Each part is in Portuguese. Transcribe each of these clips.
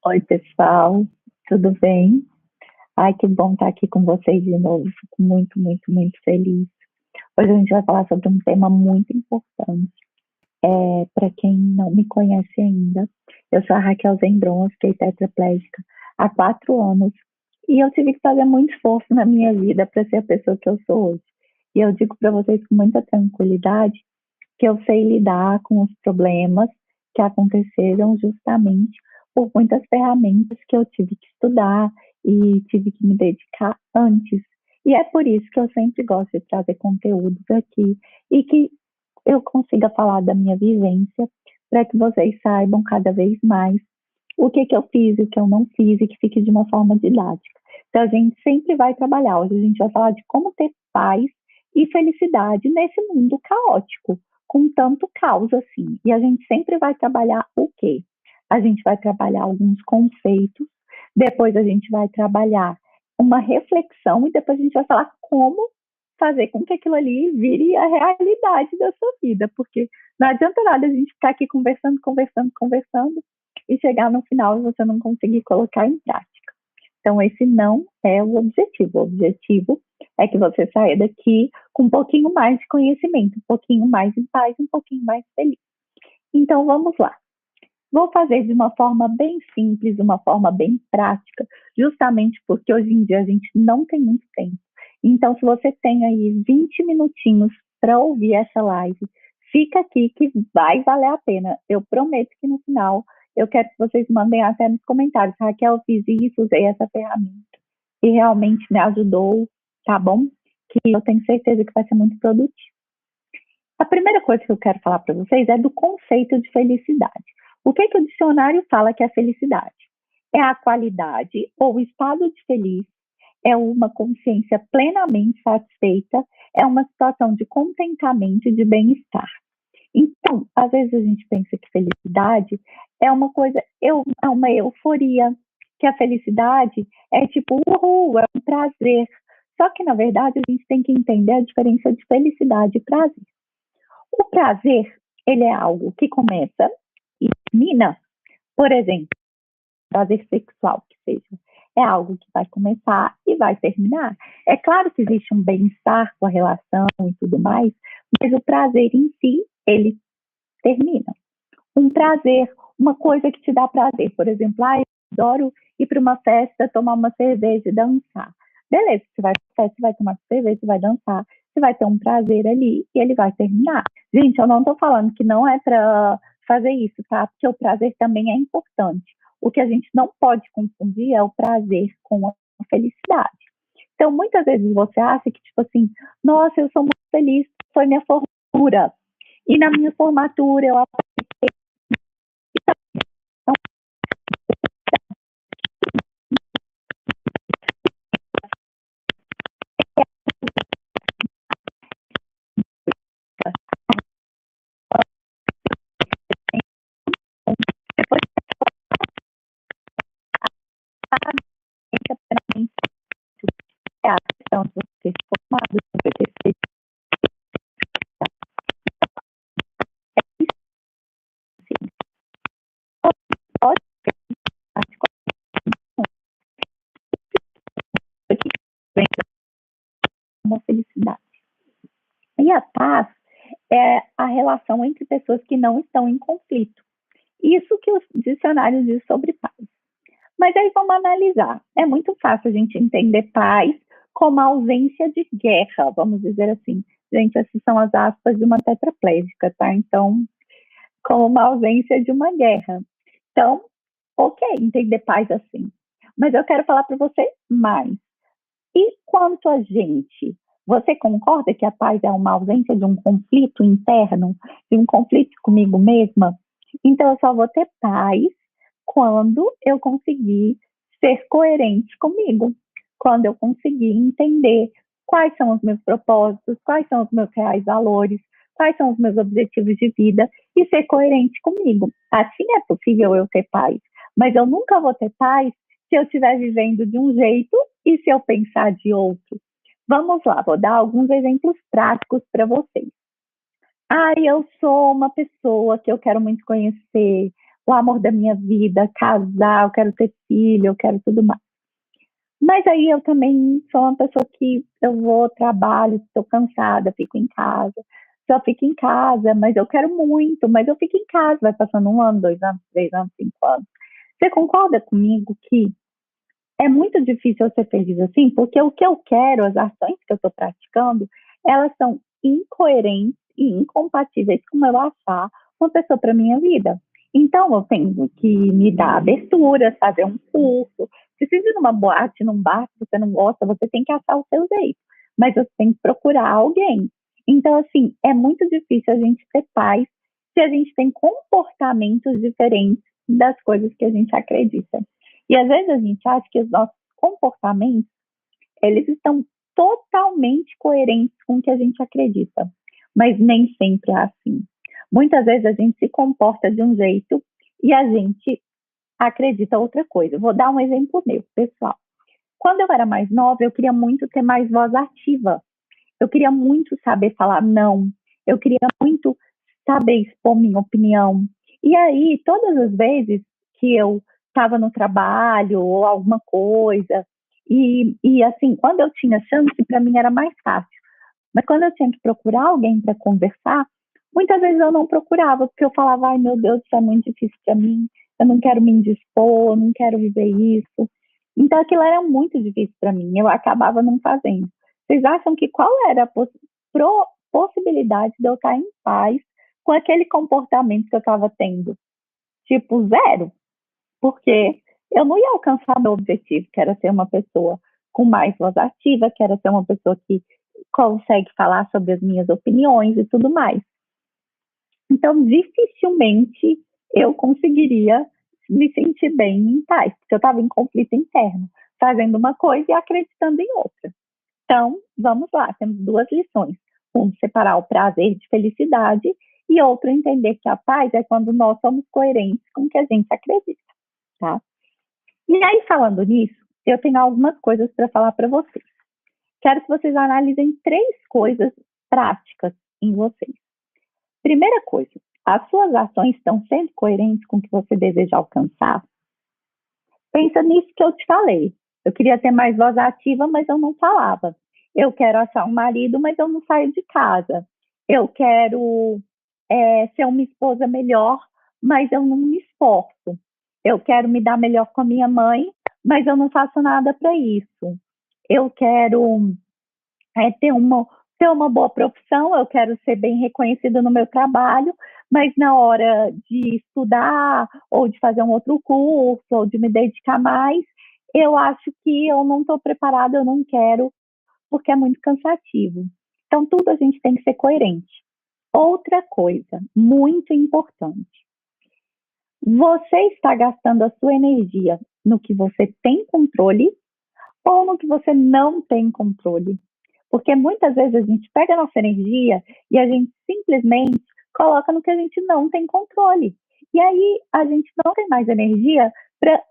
Oi, pessoal, tudo bem? Ai, que bom estar aqui com vocês de novo. Fico muito, muito, muito feliz. Hoje a gente vai falar sobre um tema muito importante. Para quem não me conhece ainda, eu sou a Raquel Zembron, eu fiquei tetraplégica há 4 anos e eu tive que fazer muito esforço na minha vida para ser a pessoa que eu sou hoje. E eu digo para vocês com muita tranquilidade que eu sei lidar com os problemas que aconteceram justamente por muitas ferramentas que eu tive que estudar e tive que me dedicar antes. E é por isso que eu sempre gosto de trazer conteúdos aqui e que eu consiga falar da minha vivência para que vocês saibam cada vez mais o que eu fiz e o que eu não fiz e que fique de uma forma didática. Então, a gente sempre vai trabalhar. Hoje a gente vai falar de como ter paz e felicidade nesse mundo caótico, com tanto caos assim. E a gente sempre vai trabalhar o quê? A gente vai trabalhar alguns conceitos, depois a gente vai trabalhar uma reflexão e depois a gente vai falar como fazer com que aquilo ali vire a realidade da sua vida, porque não adianta nada a gente ficar aqui conversando, conversando, conversando e chegar no final e você não conseguir colocar em prática. Então, esse não é o objetivo. O objetivo é que você saia daqui com um pouquinho mais de conhecimento, um pouquinho mais em paz, um pouquinho mais feliz. Então, vamos lá. Vou fazer de uma forma bem simples, uma forma bem prática, justamente porque hoje em dia a gente não tem muito tempo. Então, se você tem aí 20 minutinhos para ouvir essa live, fica aqui que vai valer a pena. Eu prometo que no final eu quero que vocês mandem até nos comentários. Raquel, fiz isso, usei essa ferramenta e realmente me ajudou, tá bom? Que eu tenho certeza que vai ser muito produtivo. A primeira coisa que eu quero falar para vocês é do conceito de felicidade. O que o dicionário fala que é felicidade? É a qualidade ou estado de feliz, é uma consciência plenamente satisfeita, é uma situação de contentamento e de bem-estar. Então, às vezes a gente pensa que felicidade é uma coisa, é uma euforia, que a felicidade é tipo, uhul, é um prazer. Só que, na verdade, a gente tem que entender a diferença de felicidade e prazer. O prazer, ele é algo que começa e termina, por exemplo, prazer sexual, que seja, é algo que vai começar e vai terminar. É claro que existe um bem-estar com a relação e tudo mais, mas o prazer em si, ele termina. Um prazer, uma coisa que te dá prazer, por exemplo, eu adoro ir para uma festa, tomar uma cerveja e dançar. Beleza, você vai para festa, você vai tomar cerveja, você vai dançar, você vai ter um prazer ali e ele vai terminar. Gente, eu não estou falando que não é para fazer isso, tá? Porque o prazer também é importante. O que a gente não pode confundir é o prazer com a felicidade. Então, muitas vezes você acha que, tipo assim, nossa, eu sou muito feliz, foi minha formatura. E na minha formatura eu é a questão de você ser formado, de você ter feito pode uma felicidade. E a paz é a relação entre pessoas que não estão em conflito. Isso que os dicionários dizem sobre paz. Mas aí vamos analisar. É muito fácil a gente entender paz como a ausência de guerra, vamos dizer assim. Gente, essas são as aspas de uma tetraplégica, tá? Então, como uma ausência de uma guerra. Então, ok, entender paz assim. Mas eu quero falar para você mais. E quanto a gente? Você concorda que a paz é uma ausência de um conflito interno, de um conflito comigo mesma? Então, eu só vou ter paz quando eu conseguir ser coerente comigo, quando eu conseguir entender quais são os meus propósitos, quais são os meus reais valores, quais são os meus objetivos de vida e ser coerente comigo. Assim é possível eu ter paz, mas eu nunca vou ter paz se eu estiver vivendo de um jeito e se eu pensar de outro. Vamos lá, vou dar alguns exemplos práticos para vocês. Eu sou uma pessoa que eu quero muito conhecer o amor da minha vida, casar, eu quero ter filho, eu quero tudo mais. Mas aí eu também sou uma pessoa que eu vou, trabalho, estou cansada, fico em casa. Só fico em casa, mas eu quero muito, mas eu fico em casa, vai passando 1 ano, 2 anos, 3 anos, 5 anos. Você concorda comigo que é muito difícil eu ser feliz assim? Porque o que eu quero, as ações que eu estou praticando, elas são incoerentes e incompatíveis com eu achar uma pessoa para minha vida. Então, eu tenho que me dar abertura, fazer um curso. Se você ir numa boate, num bar, se você não gosta, você tem que achar o seu jeito. Mas você tem que procurar alguém. Então, assim, é muito difícil a gente ser paz se a gente tem comportamentos diferentes das coisas que a gente acredita. E às vezes a gente acha que os nossos comportamentos, eles estão totalmente coerentes com o que a gente acredita, mas nem sempre é assim. Muitas vezes a gente se comporta de um jeito e a gente acredita outra coisa. Vou dar um exemplo meu, pessoal. Quando eu era mais nova, eu queria muito ter mais voz ativa. Eu queria muito saber falar não. Eu queria muito saber expor minha opinião. E aí, todas as vezes que eu estava no trabalho ou alguma coisa, e assim, quando eu tinha chance, para mim era mais fácil. Mas quando eu tinha que procurar alguém para conversar, muitas vezes eu não procurava, porque eu falava, ai meu Deus, isso é muito difícil para mim, eu não quero me indispor, eu não quero viver isso. Então aquilo era muito difícil para mim, eu acabava não fazendo. Vocês acham que qual era a possibilidade de eu estar em paz com aquele comportamento que eu estava tendo? Tipo, zero, porque eu não ia alcançar meu objetivo, que era ser uma pessoa com mais voz ativa, que era ser uma pessoa que consegue falar sobre as minhas opiniões e tudo mais. Então, dificilmente eu conseguiria me sentir bem em paz, porque eu estava em conflito interno, fazendo uma coisa e acreditando em outra. Então, vamos lá, temos 2 lições. Separar o prazer de felicidade e outro, entender que a paz é quando nós somos coerentes com o que a gente acredita, tá? E aí, falando nisso, eu tenho algumas coisas para falar para vocês. Quero que vocês analisem 3 coisas práticas em vocês. Primeira coisa, as suas ações estão sendo coerentes com o que você deseja alcançar? Pensa nisso que eu te falei. Eu queria ter mais voz ativa, mas eu não falava. Eu quero achar um marido, mas eu não saio de casa. Eu quero ser uma esposa melhor, mas eu não me esforço. Eu quero me dar melhor com a minha mãe, mas eu não faço nada para isso. Eu quero ter uma boa profissão, eu quero ser bem reconhecida no meu trabalho, mas na hora de estudar, ou de fazer um outro curso, ou de me dedicar mais, eu acho que eu não estou preparada, eu não quero, porque é muito cansativo. Então, tudo a gente tem que ser coerente. Outra coisa muito importante: você está gastando a sua energia no que você tem controle ou no que você não tem controle? Porque muitas vezes a gente pega a nossa energia e a gente simplesmente coloca no que a gente não tem controle. E aí a gente não tem mais energia para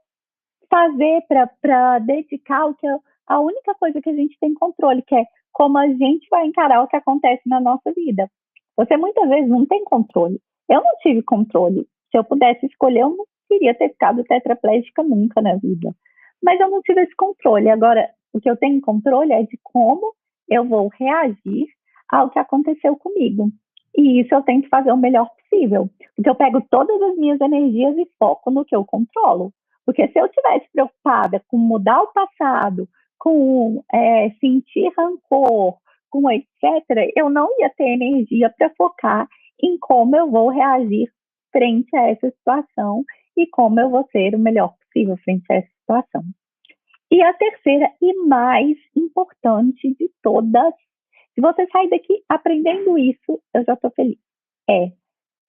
fazer, para dedicar o que é a única coisa que a gente tem controle, que é como a gente vai encarar o que acontece na nossa vida. Você muitas vezes não tem controle. Eu não tive controle. Se eu pudesse escolher, eu não queria ter ficado tetraplégica nunca na vida. Mas eu não tive esse controle. Agora, o que eu tenho controle é de como eu vou reagir ao que aconteceu comigo. E isso eu tento fazer o melhor possível. Porque eu pego todas as minhas energias e foco no que eu controlo. Porque se eu estivesse preocupada com mudar o passado, com sentir rancor, com etc., eu não ia ter energia para focar em como eu vou reagir frente a essa situação e como eu vou ser o melhor possível frente a essa situação. E a terceira e mais importante de todas, se você sair daqui aprendendo isso, eu já estou feliz.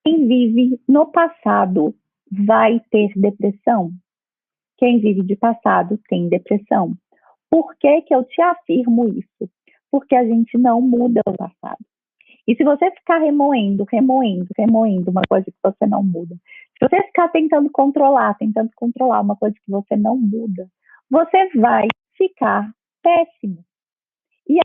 Quem vive no passado vai ter depressão? Quem vive de passado tem depressão. Por que que eu te afirmo isso? Porque a gente não muda o passado. E se você ficar remoendo uma coisa que você não muda, se você ficar tentando controlar uma coisa que você não muda, você vai ficar péssimo. E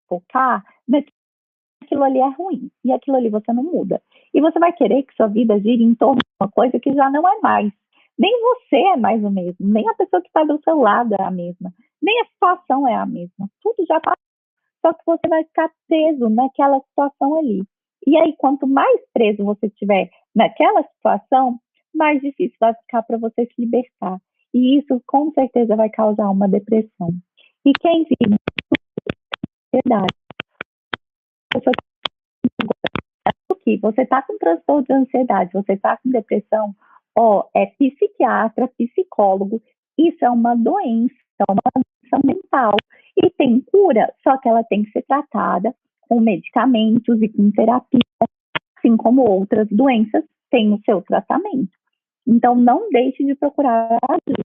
focar naquilo ali é ruim. E aquilo ali você não muda. E você vai querer que sua vida gire em torno de uma coisa que já não é mais. Nem você é mais o mesmo, nem a pessoa que está do seu lado é a mesma, nem a situação é a mesma. Tudo já passou, só que você vai ficar preso naquela situação ali. E aí, quanto mais preso você estiver naquela situação, mais difícil vai ficar para você se libertar. E isso, com certeza, vai causar uma depressão. E quem vive na ansiedade, que você está com transtorno de ansiedade, você está com depressão, é psiquiatra, psicólogo, isso é uma doença mental. E tem cura, só que ela tem que ser tratada com medicamentos e com terapia, assim como outras doenças têm o seu tratamento. Então, não deixe de procurar ajuda.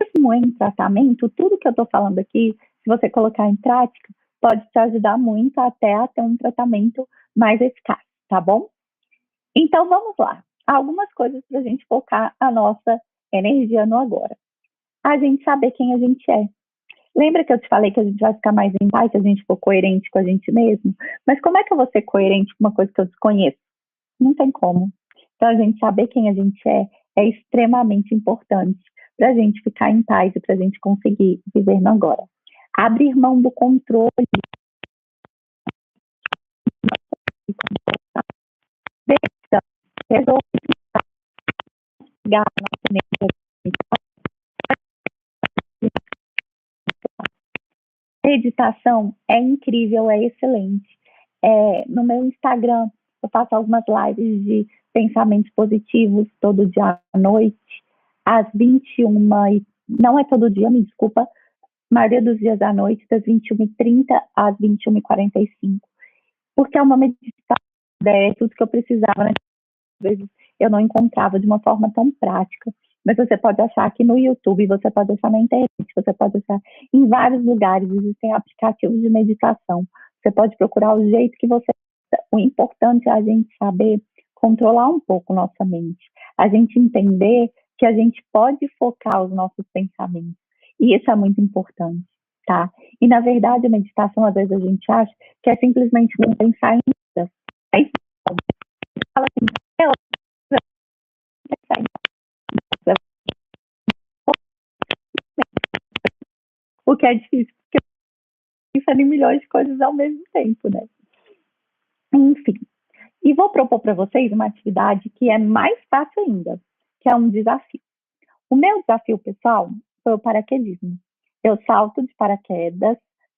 Mesmo em tratamento, tudo que eu estou falando aqui, se você colocar em prática, pode te ajudar muito até a ter um tratamento mais eficaz, tá bom? Então, vamos lá. Algumas coisas para a gente focar a nossa energia no agora. A gente saber quem a gente é. Lembra que eu te falei que a gente vai ficar mais em paz se a gente for coerente com a gente mesmo? Mas como é que eu vou ser coerente com uma coisa que eu desconheço? Não tem como. Então, a gente saber quem a gente é extremamente importante para a gente ficar em paz e para a gente conseguir viver no agora. Abrir mão do controle. Resolver meditação é incrível, é excelente. No meu Instagram, eu faço algumas lives de pensamentos positivos todo dia à noite, às 21 e não é todo dia, me desculpa, a maioria dos dias à noite, das 21h30 às 21h45, porque é uma meditação, é tudo que eu precisava, né? Às vezes eu não encontrava de uma forma tão prática, mas você pode achar aqui no YouTube, você pode achar na internet, você pode achar em vários lugares, existem aplicativos de meditação, você pode procurar o jeito que você... O importante é a gente saber controlar um pouco nossa mente, a gente entender que a gente pode focar os nossos pensamentos, e isso é muito importante, tá? E na verdade a meditação, às vezes a gente acha que é simplesmente não pensar em nada, aí fala assim, o que é difícil, porque pensando em milhões de coisas ao mesmo tempo, né? Enfim, e vou propor para vocês uma atividade que é mais fácil ainda, que é um desafio. O meu desafio pessoal foi o paraquedismo. Eu salto de paraquedas,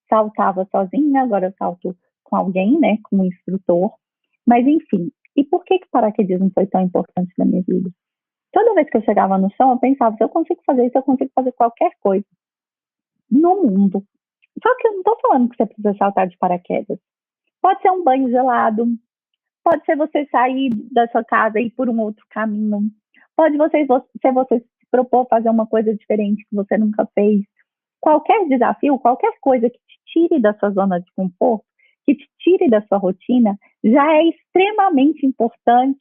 saltava sozinha, agora eu salto com alguém, né, com um instrutor. Mas enfim, e por que o paraquedismo foi tão importante na minha vida? Toda vez que eu chegava no chão, eu pensava, se eu consigo fazer isso, eu consigo fazer qualquer coisa no mundo. Só que eu não estou falando que você precisa saltar de paraquedas. Pode ser um banho gelado, pode ser você sair da sua casa e ir por um outro caminho, pode ser você se propor fazer uma coisa diferente que você nunca fez. Qualquer desafio, qualquer coisa que te tire da sua zona de conforto, que te tire da sua rotina, já é extremamente importante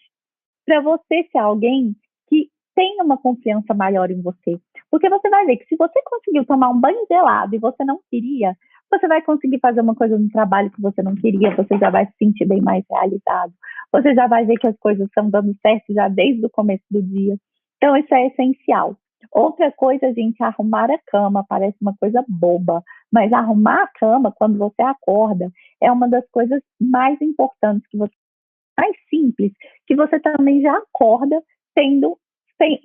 para você ser alguém que tenha uma confiança maior em você. Porque você vai ver que se você conseguiu tomar um banho gelado e você não queria, você vai conseguir fazer uma coisa no trabalho que você não queria, você já vai se sentir bem mais realizado. Você já vai ver que as coisas estão dando certo já desde o começo do dia. Então, isso é essencial. Outra coisa, gente, arrumar a cama parece uma coisa boba, mas arrumar a cama quando você acorda é uma das coisas mais importantes que você mais simples, que você também já acorda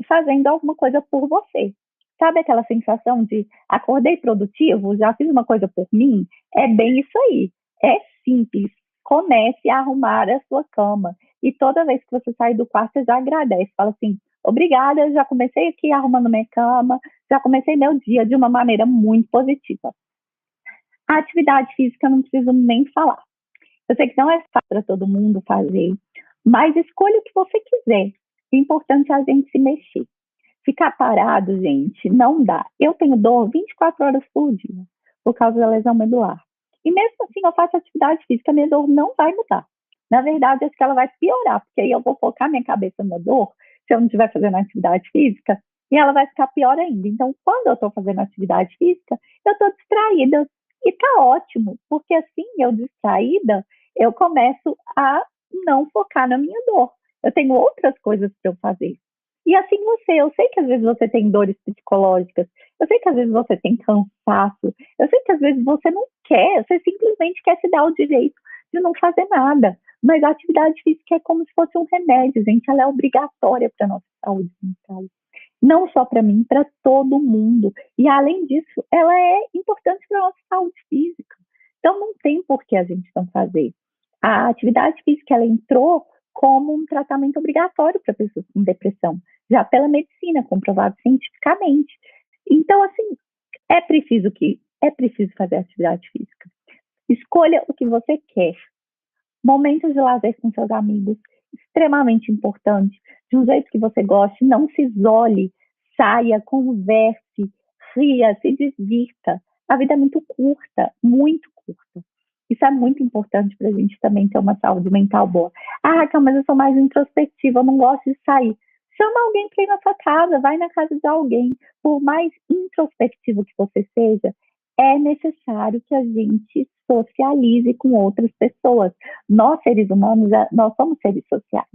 fazendo alguma coisa por você. Sabe aquela sensação de acordei produtivo, já fiz uma coisa por mim? É bem isso aí. É simples. Comece a arrumar a sua cama. E toda vez que você sai do quarto, você já agradece. Fala assim, obrigada, já comecei aqui arrumando minha cama, já comecei meu dia de uma maneira muito positiva. A atividade física eu não preciso nem falar. Eu sei que não é fácil para todo mundo fazer, mas escolha o que você quiser. O importante é a gente se mexer. Ficar parado, gente, não dá. Eu tenho dor 24 horas por dia, por causa da lesão medular. E mesmo assim, eu faço atividade física, minha dor não vai mudar. Na verdade, acho que ela vai piorar, porque aí eu vou focar minha cabeça na dor, se eu não estiver fazendo atividade física, e ela vai ficar pior ainda. Então, quando eu estou fazendo atividade física, eu estou distraída. E tá ótimo, porque assim, eu distraída, eu começo a não focar na minha dor. Eu tenho outras coisas para eu fazer. E assim eu sei que às vezes você tem dores psicológicas, eu sei que às vezes você tem cansaço, eu sei que às vezes você não quer, você simplesmente quer se dar o direito de não fazer nada. Mas a atividade física é como se fosse um remédio, gente, ela é obrigatória para a nossa saúde mental. Não só para mim, para todo mundo. E além disso, ela é importante para a nossa saúde física. Então não tem por que a gente não fazer. A atividade física ela entrou como um tratamento obrigatório para pessoas com depressão, já pela medicina, comprovado cientificamente. Então, assim, é preciso fazer atividade física. Escolha o que você quer. Momentos de lazer com seus amigos, extremamente importante, de um jeito que você goste, não se isole, saia, converse, ria, se divirta. A vida é muito curta, muito curta. Isso é muito importante para a gente também ter uma saúde mental boa. Ah, Raquel, mas eu sou mais introspectiva, eu não gosto de sair. Chama alguém para ir na sua casa, vai na casa de alguém. Por mais introspectivo que você seja, é necessário que a gente socialize com outras pessoas. Nós, seres humanos, nós somos seres sociais.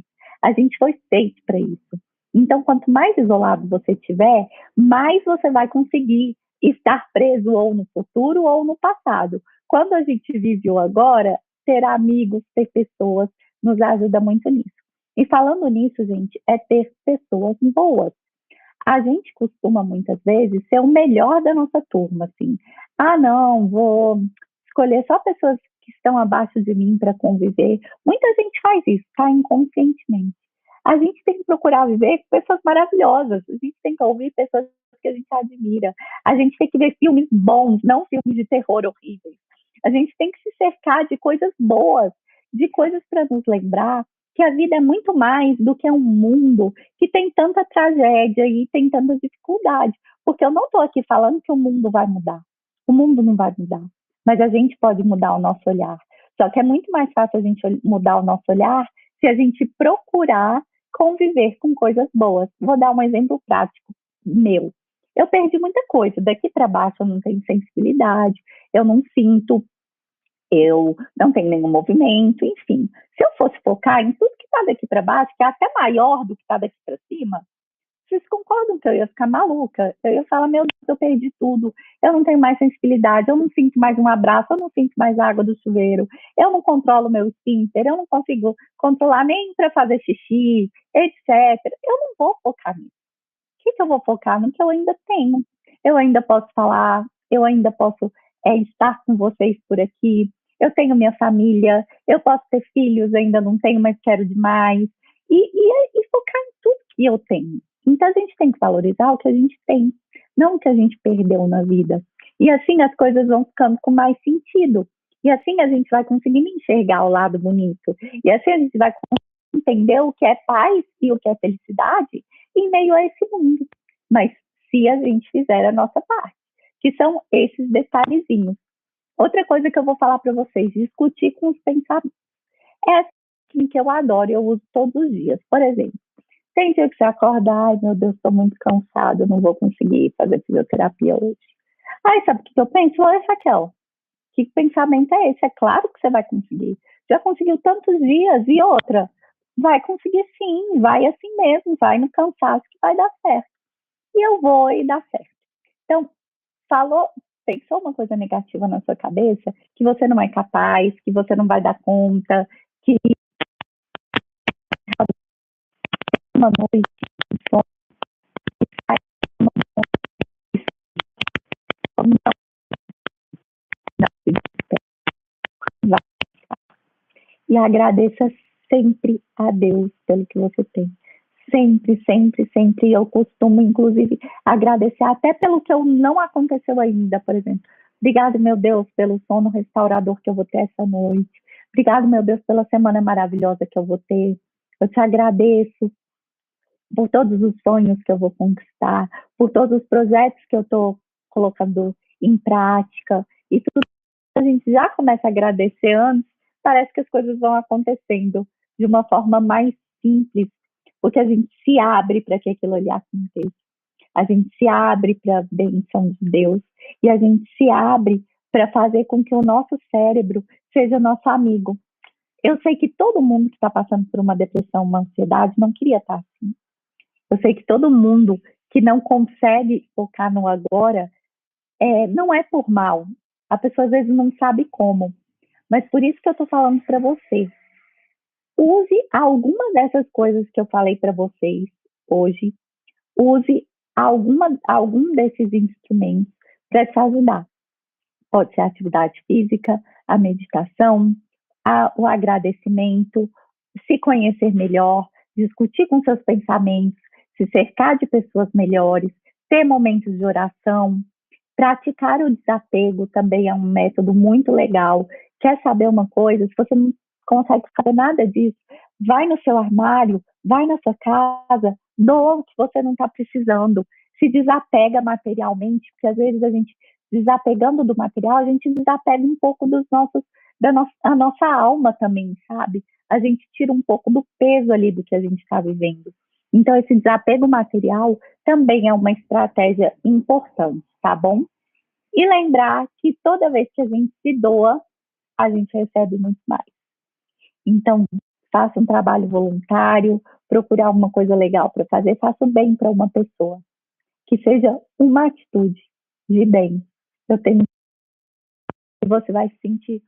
A gente foi feito para isso. Então, quanto mais isolado você tiver, mais você vai conseguir estar preso ou no futuro ou no passado. Quando a gente vive o agora, ter amigos, ter pessoas, nos ajuda muito nisso. E falando nisso, gente, é ter pessoas boas. A gente costuma, muitas vezes, ser o melhor da nossa turma, assim. Ah, não, vou escolher só pessoas que estão abaixo de mim para conviver. Muita gente faz isso, tá? Inconscientemente. A gente tem que procurar viver com pessoas maravilhosas. A gente tem que ouvir pessoas que a gente admira. A gente tem que ver filmes bons, não filmes de terror horríveis. A gente tem que se cercar de coisas boas, de coisas para nos lembrar que a vida é muito mais do que um mundo que tem tanta tragédia e tem tanta dificuldade. Porque eu não estou aqui falando que o mundo vai mudar. O mundo não vai mudar. Mas a gente pode mudar o nosso olhar. Só que é muito mais fácil a gente mudar o nosso olhar se a gente procurar conviver com coisas boas. Vou dar um exemplo prático meu. Eu perdi muita coisa. Daqui para baixo eu não tenho sensibilidade, eu não sinto, eu não tenho nenhum movimento, enfim. Se eu fosse focar em tudo que está daqui para baixo, que é até maior do que está daqui para cima, vocês concordam que eu ia ficar maluca? Eu ia falar, meu Deus, eu perdi tudo, eu não tenho mais sensibilidade, eu não sinto mais um abraço, eu não sinto mais água do chuveiro, eu não controlo meu esfíncter, eu não consigo controlar nem para fazer xixi, etc. Eu não vou focar nisso. O que eu vou focar? No que eu ainda tenho. Eu ainda posso falar, eu ainda posso estar com vocês por aqui, eu tenho minha família, eu posso ter filhos, ainda não tenho, mas quero demais. E focar em tudo que eu tenho. Então a gente tem que valorizar o que a gente tem, não o que a gente perdeu na vida. E assim as coisas vão ficando com mais sentido. E assim a gente vai conseguindo enxergar o lado bonito. E assim a gente vai entender o que é paz e o que é felicidade em meio a esse mundo. Mas se a gente fizer a nossa parte, que são esses detalhezinhos. Outra coisa que eu vou falar para vocês, discutir com os pensamentos. É assim que eu adoro, eu uso todos os dias. Por exemplo, tem dia que você acorda, ai meu Deus, estou muito cansado, não vou conseguir fazer fisioterapia hoje. Aí sabe o que eu penso? Olha, Raquel, que pensamento é esse? É claro que você vai conseguir. Já conseguiu tantos dias e outra. Vai conseguir sim, vai assim mesmo, vai no cansaço que vai dar certo. E eu vou e dá certo. Então, pensou uma coisa negativa na sua cabeça, que você não é capaz, que você não vai dar conta, que uma noite e agradeça sempre a Deus pelo que você tem. Sempre, sempre, sempre. Eu costumo, inclusive, agradecer até pelo que eu não aconteceu ainda, por exemplo. Obrigado, meu Deus, pelo sono restaurador que eu vou ter essa noite. Obrigado, meu Deus, pela semana maravilhosa que eu vou ter. Eu te agradeço por todos os sonhos que eu vou conquistar, por todos os projetos que eu estou colocando em prática. E tudo a gente já começa a agradecer antes, parece que as coisas vão acontecendo de uma forma mais simples, porque a gente se abre para que aquilo ali aconteça. A gente se abre para a bênção de Deus e a gente se abre para fazer com que o nosso cérebro seja nosso amigo. Eu sei que todo mundo que está passando por uma depressão, uma ansiedade, não queria estar assim. Eu sei que todo mundo que não consegue focar no agora, não é por mal. A pessoa às vezes não sabe como. Mas por isso que eu estou falando para você. Use alguma dessas coisas que eu falei para vocês hoje. Use algum desses instrumentos para te ajudar. Pode ser a atividade física, a meditação, o agradecimento, se conhecer melhor, discutir com seus pensamentos, se cercar de pessoas melhores, ter momentos de oração, praticar o desapego também é um método muito legal. Quer saber uma coisa? Se você não consegue fazer nada disso, vai no seu armário, vai na sua casa, doa o que você não está precisando. Se desapega materialmente, porque às vezes a gente, desapegando do material, a gente desapega um pouco a nossa alma também, sabe? A gente tira um pouco do peso ali do que a gente está vivendo. Então, esse desapego material também é uma estratégia importante, tá bom? E lembrar que toda vez que a gente se doa, a gente recebe muito mais. Então, faça um trabalho voluntário, procure alguma coisa legal para fazer, faça o bem para uma pessoa. Que seja uma atitude de bem. Eu tenho que você vai se sentir